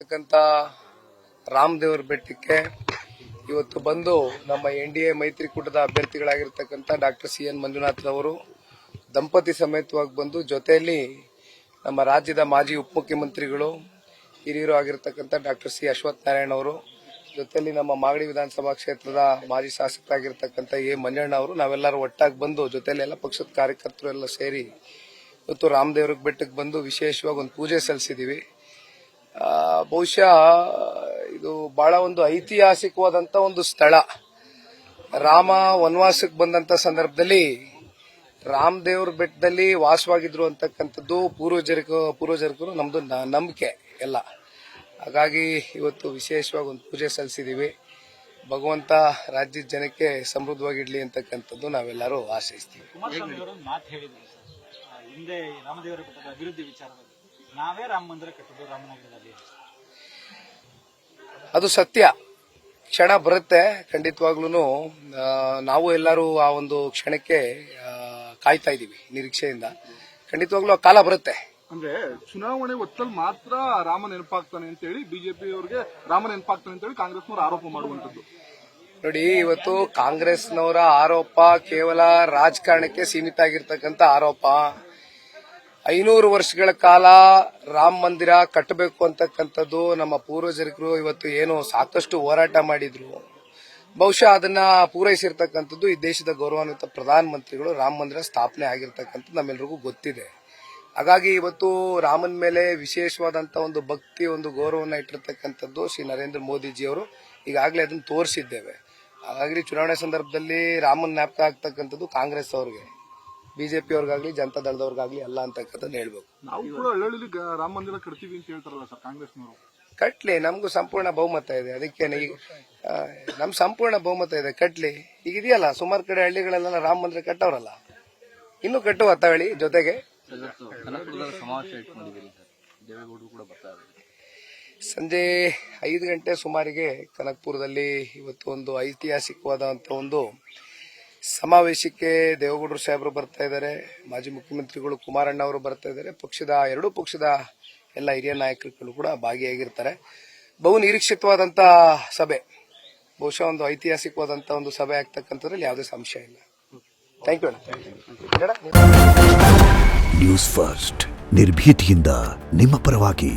ಆಗಿರ್ತಕ್ಕಂಥ ರಾಮದೇವರ ಬೆಟ್ಟಕ್ಕೆ ಇವತ್ತು ಬಂದು ನಮ್ಮ NDA ಮೈತ್ರಿಕೂಟದ ಅಭ್ಯರ್ಥಿಗಳಾಗಿರ್ತಕ್ಕಂಥ ಡಾಕ್ಟರ್ CN ಮಂಜುನಾಥ್ ಅವರು ದಂಪತಿ ಸಮೇತವಾಗಿ ಬಂದು ಜೊತೆಯಲ್ಲಿ ನಮ್ಮ ರಾಜ್ಯದ ಮಾಜಿ ಉಪಮುಖ್ಯಮಂತ್ರಿಗಳು ಹಿರಿಯರು ಆಗಿರ್ತಕ್ಕಂಥ ಡಾಕ್ಟರ್ C ಅಶ್ವಥ್ ನಾರಾಯಣ ಅವರು ಜೊತೆಯಲ್ಲಿ ನಮ್ಮ ಮಾಗಡಿ ವಿಧಾನಸಭಾ ಕ್ಷೇತ್ರದ ಮಾಜಿ ಶಾಸಕರಾಗಿರ್ತಕ್ಕಂಥ A ಮಂಜಣ್ಣ ಅವರು ನಾವೆಲ್ಲರೂ ಒಟ್ಟಾಗಿ ಬಂದು ಜೊತೆಯಲ್ಲಿ ಎಲ್ಲ ಪಕ್ಷದ ಕಾರ್ಯಕರ್ತರು ಎಲ್ಲ ಸೇರಿ ಇವತ್ತು ರಾಮದೇವರ ಬೆಟ್ಟಕ್ಕೆ ಬಂದು ವಿಶೇಷವಾಗಿ ಒಂದು ಪೂಜೆ ಸಲ್ಲಿಸಿದೀವಿ. ಬಹುಶಃ ಇದು ಬಹಳ ಒಂದು ಐತಿಹಾಸಿಕವಾದಂತ ಒಂದು ಸ್ಥಳ. ರಾಮ ವನವಾಸಕ್ಕೆ ಬಂದಂತ ಸಂದರ್ಭದಲ್ಲಿ ರಾಮದೇವರ ಬೆಟ್ಟದಲ್ಲಿ ವಾಸವಾಗಿದ್ರು ಅಂತಕ್ಕಂಥದ್ದು ಪೂರ್ವಜರಿಗೂ ನಮ್ದು ನಂಬಿಕೆ ಎಲ್ಲ. ಹಾಗಾಗಿ ಇವತ್ತು ವಿಶೇಷವಾಗಿ ಒಂದು ಪೂಜೆ ಸಲ್ಲಿಸಿದೀವಿ. ಭಗವಂತ ರಾಜ್ಯದ ಜನಕ್ಕೆ ಸಮೃದ್ಧವಾಗಿಡ್ಲಿ ಅಂತಕ್ಕಂಥದ್ದು ನಾವೆಲ್ಲರೂ ಆಶಯಿಸ್ತೀವಿ. ಹಿಂದೆ ರಾಮದೇವರ ಬೆಟ್ಟದ ಅಭಿವೃದ್ಧಿ ವಿಚಾರದಲ್ಲಿ ನಾವೇ ರಾಮ ಮಂದಿರ ಕಟ್ಟಿದ್ದು ರಾಮನಗರದಲ್ಲಿ. ಅದು ಸತ್ಯ. ಕ್ಷಣ ಬರುತ್ತೆ ಖಂಡಿತವಾಗ್ಲೂ. ನಾವು ಎಲ್ಲರೂ ಆ ಒಂದು ಕ್ಷಣಕ್ಕೆ ಕಾಯ್ತಾ ಇದೀವಿ ನಿರೀಕ್ಷೆಯಿಂದ. ಖಂಡಿತವಾಗ್ಲೂ ಆ ಕಾಲ ಬರುತ್ತೆ. ಅಂದ್ರೆ ಚುನಾವಣೆ ಹೊತ್ತಲ್ಲಿ ಮಾತ್ರ ರಾಮ ನೆನಪಾಗ್ತಾನೆ ಅಂತೇಳಿ ಬಿಜೆಪಿ ಅವರಿಗೆ ರಾಮ ನೆನಪಾಗ್ತಾನೆ ಅಂತೇಳಿ ಕಾಂಗ್ರೆಸ್ನವರು ಆರೋಪ ಮಾಡುವಂತದ್ದು. ನೋಡಿ, ಇವತ್ತು ಕಾಂಗ್ರೆಸ್ನವರ ಆರೋಪ ಕೇವಲ ರಾಜಕಾರಣಕ್ಕೆ ಸೀಮಿತ ಆಗಿರ್ತಕ್ಕಂಥ ಆರೋಪ. 500 ವರ್ಷಗಳ ಕಾಲ ರಾಮ ಮಂದಿರ ಕಟ್ಟಬೇಕು ಅಂತಕ್ಕಂಥದ್ದು ನಮ್ಮ ಪೂರ್ವಜರಿಗರು ಇವತ್ತು ಏನು ಸಾಕಷ್ಟು ಹೋರಾಟ ಮಾಡಿದ್ರು. ಬಹುಶಃ ಅದನ್ನ ಪೂರೈಸಿರ್ತಕ್ಕಂಥದ್ದು ಈ ದೇಶದ ಗೌರವಾನ್ವಿತ ಪ್ರಧಾನಮಂತ್ರಿಗಳು. ರಾಮ ಮಂದಿರ ಸ್ಥಾಪನೆ ಆಗಿರ್ತಕ್ಕಂಥದ್ದು ನಮ್ಮೆಲ್ಲರಿಗೂ ಗೊತ್ತಿದೆ. ಹಾಗಾಗಿ ಇವತ್ತು ರಾಮನ ಮೇಲೆ ವಿಶೇಷವಾದಂತ ಒಂದು ಭಕ್ತಿ, ಒಂದು ಗೌರವವನ್ನು ಇಟ್ಟಿರ್ತಕ್ಕಂಥದ್ದು ಶ್ರೀ ನರೇಂದ್ರ ಮೋದಿಜಿಯವರು ಈಗಾಗಲೇ ಅದನ್ನು ತೋರಿಸಿದ್ದೇವೆ. ಹಾಗಾಗಿ ಚುನಾವಣೆ ಸಂದರ್ಭದಲ್ಲಿ ರಾಮನ ಜ್ಞಾಪಕ ಆಗ್ತಕ್ಕಂಥದ್ದು ಕಾಂಗ್ರೆಸ್ ಅವ್ರಿಗೆ, ಬಿಜೆಪಿ ಅವ್ರಿಗಾಗ್ಲಿ ಜನತಾ ದಳದವ್ರಿಗಾಗ್ಲಿ ಅಲ್ಲ ಅಂತಕ್ಕಂಥದ್ದು ಹೇಳ್ಬೇಕು. ನಾವು ಕೂಡ ಹಳ್ಳಿ ರಾಮ ಮಂದಿರ ಕಟ್ತೀವಿ ಅಂತ ಹೇಳ್ತಾರಲ್ಲ ಸರ್ ಕಾಂಗ್ರೆಸ್ನವರು. ಕಟ್ಲಿ, ನಮಗೂ ಸಂಪೂರ್ಣ ಬಹುಮತ ಇದೆ. ಅದಕ್ಕೆ ನಮ್ ಸಂಪೂರ್ಣ ಬಹುಮತ ಇದೆ, ಕಟ್ಲಿ. ಈಗ ಇದೆಯಲ್ಲ ಸುಮಾರು ಕಡೆ ಹಳ್ಳಿಗಳೆಲ್ಲ ರಾಮ ಮಂದಿರ ಕಟ್ಟವ್ರಲ್ಲ, ಇನ್ನು ಕಟ್ಟುವ ತಗೊಳ್ಳಿ. ಜೊತೆಗೆ ಸಂಜೆ 5 ಗಂಟೆ ಸುಮಾರಿಗೆ ಕನಕಪುರದಲ್ಲಿ ಇವತ್ತು ಒಂದು ಐತಿಹಾಸಿಕವಾದಂತ ಒಂದು ಸಮಾವೇಶಕ್ಕೆ ದೇವೇಗೌಡರು ಸಾಹೇಬರು ಬರ್ತಾ ಇದ್ದಾರೆ. ಮಾಜಿ ಮುಖ್ಯಮಂತ್ರಿಗಳು ಕುಮಾರಣ್ಣ ಅವರು ಬರ್ತಾ ಇದ್ದಾರೆ. ಎರಡೂ ಪಕ್ಷದ ಎಲ್ಲ ಹಿರಿಯ ನಾಯಕರುಗಳು ಕೂಡ ಭಾಗಿಯಾಗಿರ್ತಾರೆ. ಬಹು ನಿರೀಕ್ಷಿತವಾದಂತ ಸಭೆ, ಬಹುಶಃ ಒಂದು ಐತಿಹಾಸಿಕವಾದಂತ ಒಂದು ಸಭೆ ಆಗ್ತಕ್ಕಂಥದ್ರಲ್ಲಿ ಯಾವುದೇ ಸಂಶಯ ಇಲ್ಲ. Thank you. ನ್ಯೂಸ್ ಫಸ್ಟ್ ನಿರ್ಭೀತಿಯಿಂದ ನಿಮ್ಮ ಪರವಾಗಿ.